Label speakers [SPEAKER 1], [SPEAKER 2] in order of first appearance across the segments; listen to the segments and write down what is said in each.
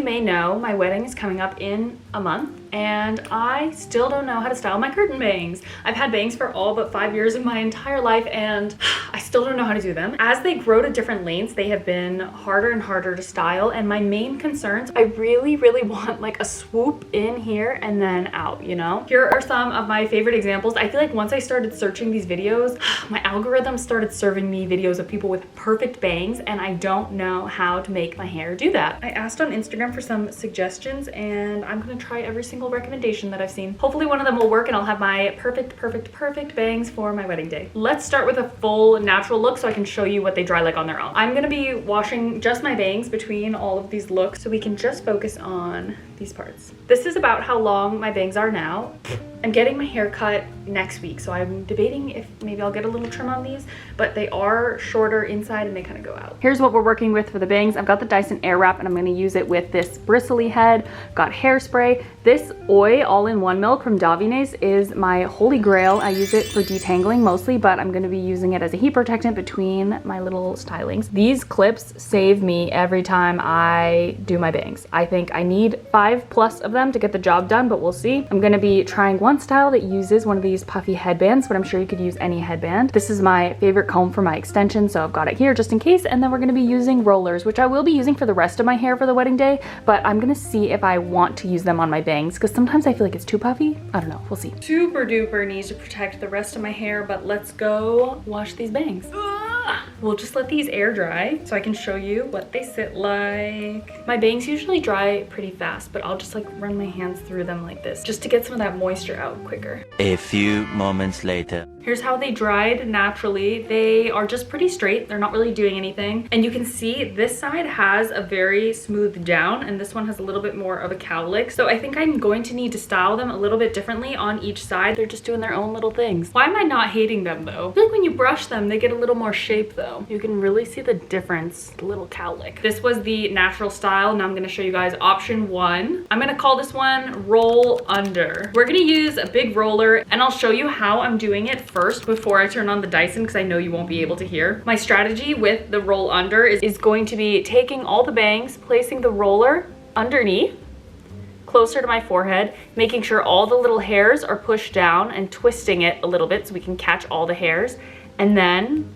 [SPEAKER 1] may know, my wedding is coming up in a month and I still don't know how to style my curtain bangs. I've had bangs for all but 5 years of my entire life and I still don't know how to do them. As they grow to different lengths, they have been harder and harder to style, and my main concerns, I really want like a swoop in here and then out, you know? Here are some of my favorite examples. I feel like once I started searching these videos, my algorithm started serving me videos of people with perfect bangs, and I don't know how to make my hair do that. I asked on Instagram for some suggestions and I'm gonna try every single recommendation that I've seen. Hopefully one of them will work and I'll have my perfect bangs for my wedding day. Let's start with a full natural look so I can show you what they dry like on their own. I'm gonna be washing just my bangs between all of these looks so we can just focus on these parts. This is about how long my bangs are now. I'm getting my hair cut next week, so I'm debating if maybe I'll get a little trim on these, but they are shorter inside and they kind of go out. Here's what we're working with for the bangs. I've got the Dyson AirWrap and I'm going to use it with this bristly head. Got hairspray. This Oi all-in-one milk from Davines is my holy grail. I use it for detangling mostly, but I'm going to be using it as a heat protectant between my little stylings. These clips save me every time I do my bangs. I think I need 5+ of them to get the job done, but we'll see. I'm going to be trying one style that uses one of these puffy headbands, but I'm sure you could use any headband. This is my favorite comb for my extension, so I've got it here just in case. And then we're going to be using rollers, which I will be using for the rest of my hair for the wedding day, but I'm going to see if I want to use them on my bangs because sometimes I feel like it's too puffy. I don't know, we'll see. Super duper needs to protect the rest of my hair, but let's go wash these bangs. We'll just let these air dry so I can show you what they sit like. My bangs usually dry pretty fast, but I'll just like run my hands through them like this just to get some of that moisture out quicker.
[SPEAKER 2] A few moments later.
[SPEAKER 1] Here's how they dried naturally. They are just pretty straight. They're not really doing anything. And you can see this side has a very smooth down and this one has a little bit more of a cowlick. So I think I'm going to need to style them a little bit differently on each side. They're just doing their own little things. Why am I not hating them though? I feel like when you brush them, they get a little more shape though. You can really see the difference, the little cowlick. This was the natural style. Now I'm gonna show you guys option 1. I'm gonna call this one roll under. We're gonna use a big roller and I'll show you how I'm doing it first before I turn on the Dyson because I know you won't be able to hear. My strategy with the roll under is going to be taking all the bangs, placing the roller underneath, closer to my forehead, making sure all the little hairs are pushed down and twisting it a little bit so we can catch all the hairs, and then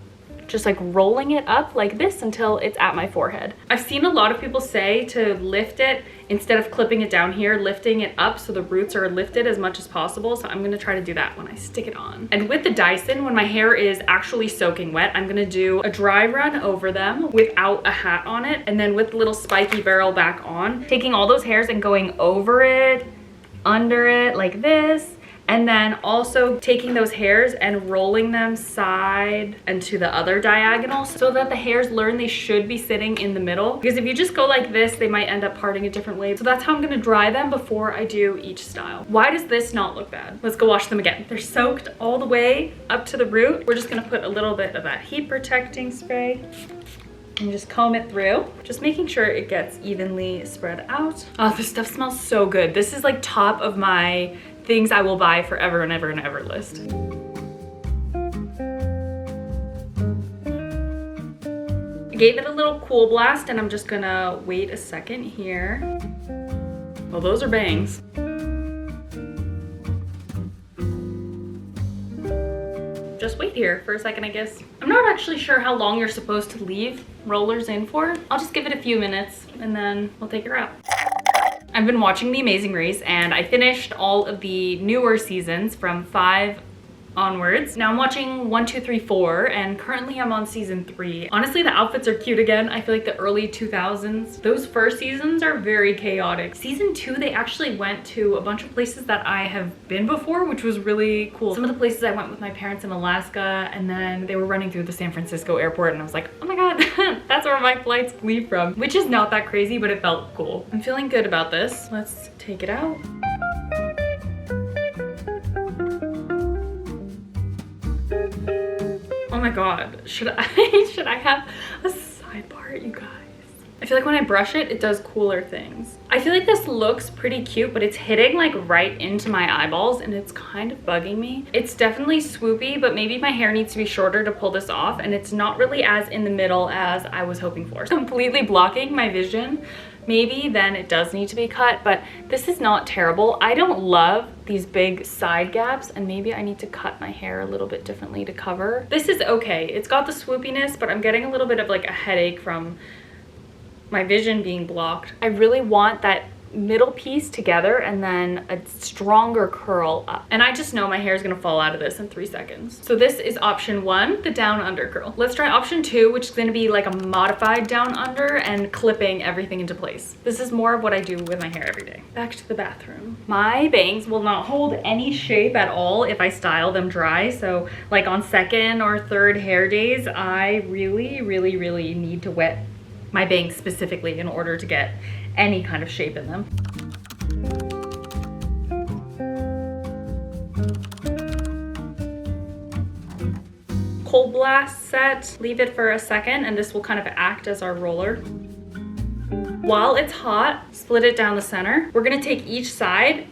[SPEAKER 1] just like rolling it up like this until it's at my forehead. I've seen a lot of people say to lift it instead of clipping it down here, lifting it up so the roots are lifted as much as possible. So I'm gonna try to do that when I stick it on. And with the Dyson, when my hair is actually soaking wet, I'm gonna do a dry run over them without a hat on it. And then with the little spiky barrel back on, taking all those hairs and going over it, under it like this, and then also taking those hairs and rolling them side and to the other diagonal so that the hairs learn they should be sitting in the middle. Because if you just go like this, they might end up parting a different way. So that's how I'm gonna dry them before I do each style. Why does this not look bad? Let's go wash them again. They're soaked all the way up to the root. We're just gonna put a little bit of that heat protecting spray and just comb it through, just making sure it gets evenly spread out. Oh, this stuff smells so good. This is like top of my things I will buy forever and ever and ever list. I gave it a little cool blast and I'm just gonna wait a second here. Well, those are bangs. Just wait here for a second, I guess. I'm not actually sure how long you're supposed to leave rollers in for. I'll just give it a few minutes and then we'll take her out. I've been watching The Amazing Race and I finished all of the newer seasons from 5 onwards. Now I'm watching 1, 2, 3, 4 and currently I'm on season 3. Honestly, the outfits are cute again. I feel like the early 2000s, those first seasons are very chaotic. Season 2, they actually went to a bunch of places that I have been before, which was really cool. Some of the places I went with my parents in Alaska, and then they were running through the San Francisco airport and I was like, oh my god, that's where my flights leave from, which is not that crazy, but it felt cool. I'm feeling good about this. Let's take it out. Oh my god, should I have a sidebar, you guys? I feel like when I brush it, it does cooler things. I feel like this looks pretty cute, but it's hitting like right into my eyeballs and it's kind of bugging me. It's definitely swoopy, but maybe my hair needs to be shorter to pull this off, and it's not really as in the middle as I was hoping for. Completely blocking my vision maybe then it does need to be cut, but this is not terrible. I don't love these big side gaps, and maybe I need to cut my hair a little bit differently to cover. This is okay. It's got the swoopiness, but I'm getting a little bit of like a headache from my vision being blocked. I really want that middle piece together and then a stronger curl up. And I just know my hair is gonna fall out of this in 3 seconds. So this is option 1, the down under curl. Let's try option 2, which is gonna be like a modified down under and clipping everything into place. This is more of what I do with my hair every day. Back to the bathroom. My bangs will not hold any shape at all if I style them dry. So like on 2nd or 3rd hair days, I really need to wet my bangs specifically in order to get any kind of shape in them. Cold blast set, leave it for a second, and this will kind of act as our roller. While it's hot, split it down the center. We're gonna take each side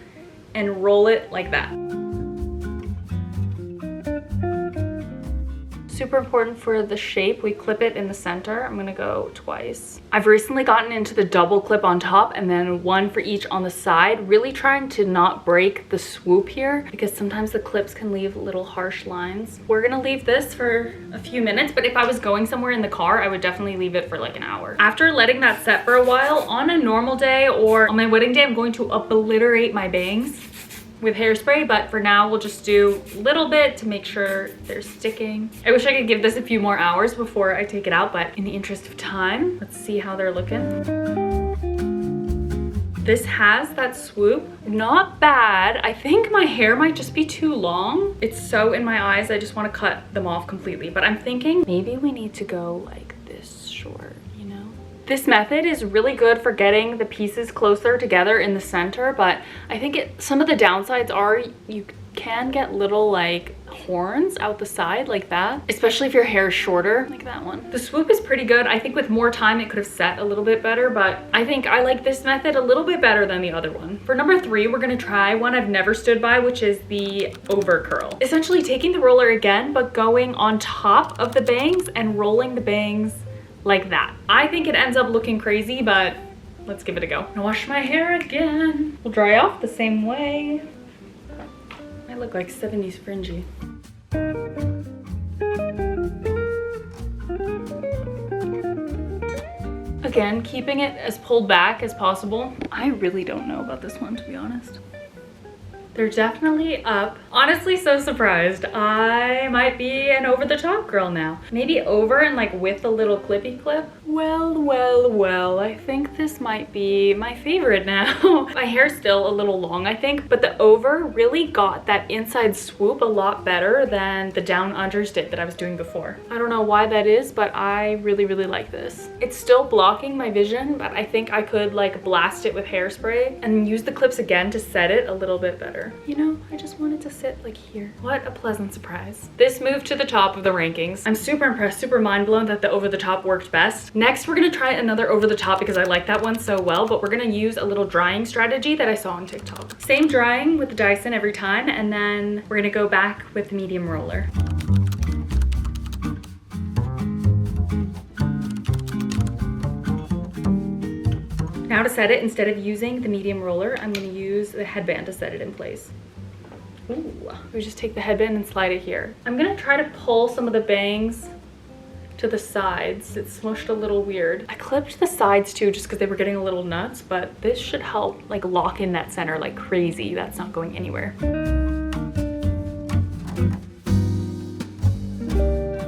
[SPEAKER 1] and roll it like that. Super important for the shape, we clip it in the center. I'm gonna go twice. I've recently gotten into the double clip on top and then one for each on the side, really trying to not break the swoop here because sometimes the clips can leave little harsh lines. We're gonna leave this for a few minutes, but if I was going somewhere in the car, I would definitely leave it for like an hour. After letting that set for a while, on a normal day or on my wedding day, I'm going to obliterate my bangs with hairspray, but for now we'll just do a little bit to make sure they're sticking. I wish I could give this a few more hours before I take it out, but in the interest of time, let's see how they're looking. This has that swoop, not bad. I think my hair might just be too long. It's so in my eyes, I just want to cut them off completely, but I'm thinking maybe we need to go like this short. This method is really good for getting the pieces closer together in the center, but I think some of the downsides are you can get little like horns out the side like that, especially if your hair is shorter, like that one. The swoop is pretty good. I think with more time it could have set a little bit better, but I think I like this method a little bit better than the other one. For number 3, we're gonna try one I've never stood by, which is the over curl. Essentially taking the roller again, but going on top of the bangs and rolling the bangs like that. I think it ends up looking crazy, but let's give it a go. I'm gonna wash my hair again. We'll dry off the same way. I look like 70s fringy. Again, keeping it as pulled back as possible. I really don't know about this one, to be honest. They're definitely up. Honestly, so surprised. I might be an over-the-top girl now. Maybe over and like with a little clippy clip. Well, I think this might be my favorite now. My hair's still a little long, I think, but the over really got that inside swoop a lot better than the down unders did that I was doing before. I don't know why that is, but I really like this. It's still blocking my vision, but I think I could like blast it with hairspray and use the clips again to set it a little bit better. You know, I just wanted to sit like here. What a pleasant surprise. This moved to the top of the rankings. I'm super impressed, super mind blown that the over the top worked best. Next, we're gonna try another over the top because I like that one so well, but we're gonna use a little drying strategy that I saw on TikTok. Same drying with the Dyson every time, and then we're gonna go back with the medium roller. Now to set it, instead of using the medium roller, I'm gonna use the headband to set it in place. Ooh, we just take the headband and slide it here. I'm gonna try to pull some of the bangs to the sides. It's smushed a little weird. I clipped the sides too just because they were getting a little nuts, but this should help like lock in that center like crazy. That's not going anywhere.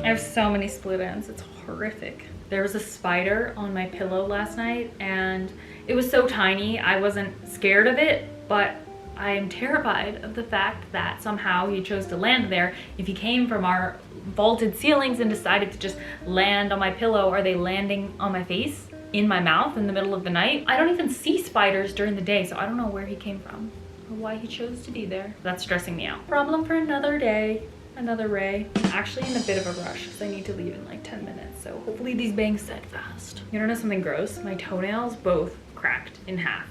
[SPEAKER 1] I have so many split ends, it's horrific. There was a spider on my pillow last night and it was so tiny, I wasn't scared of it, but I am terrified of the fact that somehow he chose to land there. If he came from our vaulted ceilings and decided to just land on my pillow, are they landing on my face, in my mouth in the middle of the night? I don't even see spiders during the day, so I don't know where he came from or why he chose to be there. That's stressing me out. Problem for another day. Another ray. I'm actually in a bit of a rush because I need to leave in like 10 minutes. So hopefully these bangs set fast. You know something gross? My toenails both cracked in half.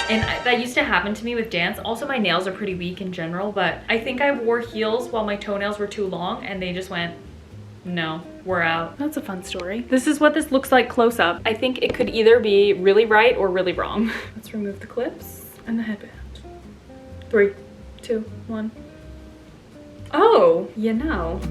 [SPEAKER 1] And that used to happen to me with dance. Also, my nails are pretty weak in general, but I think I wore heels while my toenails were too long and they just went, no, we're out. That's a fun story. This is what this looks like close up. I think it could either be really right or really wrong. Let's remove the clips and the headband. 3, 2, 1. Oh, you know,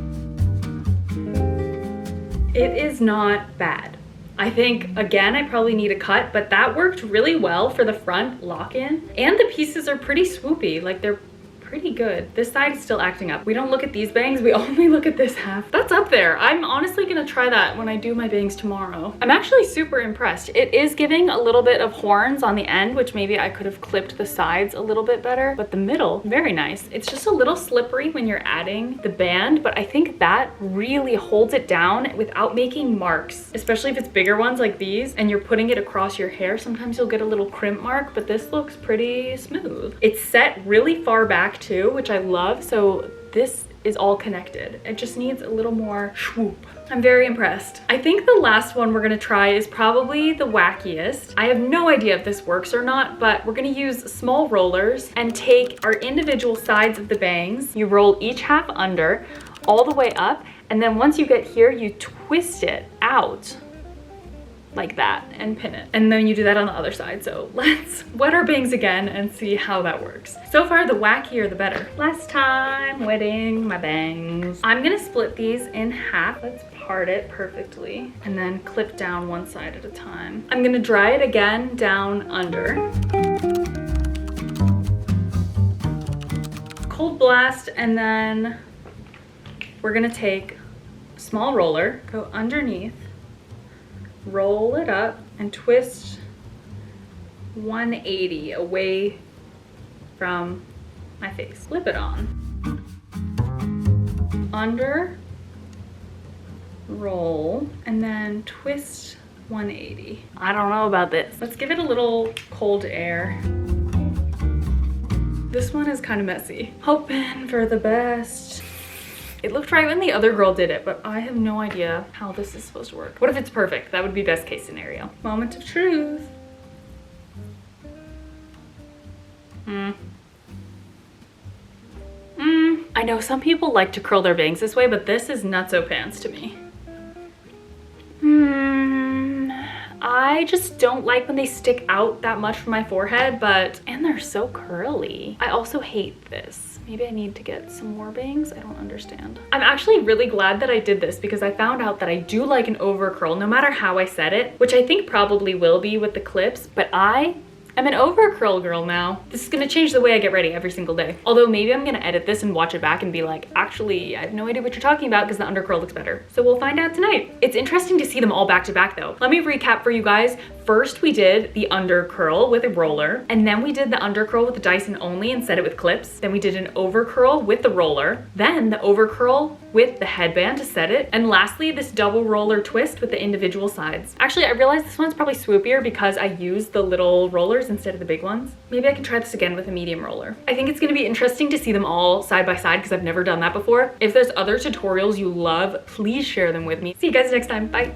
[SPEAKER 1] it is not bad. I think, again, I probably need a cut, but that worked really well for the front lock-in. And the pieces are pretty swoopy, like they're pretty good. This side is still acting up. We don't look at these bangs, we only look at this half. That's up there. I'm honestly gonna try that when I do my bangs tomorrow. I'm actually super impressed. It is giving a little bit of horns on the end, which maybe I could have clipped the sides a little bit better, but the middle, very nice. It's just a little slippery when you're adding the band, but I think that really holds it down without making marks, especially if it's bigger ones like these and you're putting it across your hair. Sometimes you'll get a little crimp mark, but this looks pretty smooth. It's set really far back too, which I love, so this is all connected. It just needs a little more swoop. I'm very impressed. I think the last one we're gonna try is probably the wackiest. I have no idea if this works or not, but we're gonna use small rollers and take our individual sides of the bangs. You roll each half under, all the way up, and then once you get here, you twist it out like that and pin it. And then you do that on the other side. So let's wet our bangs again and see how that works. So far, the wackier the better. Last time wetting my bangs. I'm gonna split these in half. Let's part it perfectly and then clip down one side at a time. I'm gonna dry it again down under. Cold blast, and then we're gonna take a small roller, go underneath, roll it up and twist 180 away from my face. Flip it on. Under, roll, and then twist 180. I don't know about this. Let's give it a little cold air. This one is kind of messy. Hoping for the best. It looked right when the other girl did it, but I have no idea how this is supposed to work. What if it's perfect? That would be best case scenario. Moment of truth. I know some people like to curl their bangs this way, but this is nutso pants to me. I just don't like when they stick out that much from my forehead, and they're so curly. I also hate this. Maybe I need to get some more bangs. I don't understand. I'm actually really glad that I did this because I found out that I do like an over curl no matter how I set it, which I think probably will be with the clips, but I'm an over curl girl now. This is gonna change the way I get ready every single day. Although maybe I'm gonna edit this and watch it back and be like, actually, I have no idea what you're talking about because the under curl looks better. So we'll find out tonight. It's interesting to see them all back to back though. Let me recap for you guys. First, we did the under curl with a roller, and then we did the under curl with the Dyson only and set it with clips. Then we did an over curl with the roller, then the over curl with the headband to set it, and lastly, this double roller twist with the individual sides. Actually, I realized this one's probably swoopier because I used the little rollers instead of the big ones. Maybe I can try this again with a medium roller. I think it's gonna be interesting to see them all side by side because I've never done that before. If there's other tutorials you love, please share them with me. See you guys next time. Bye.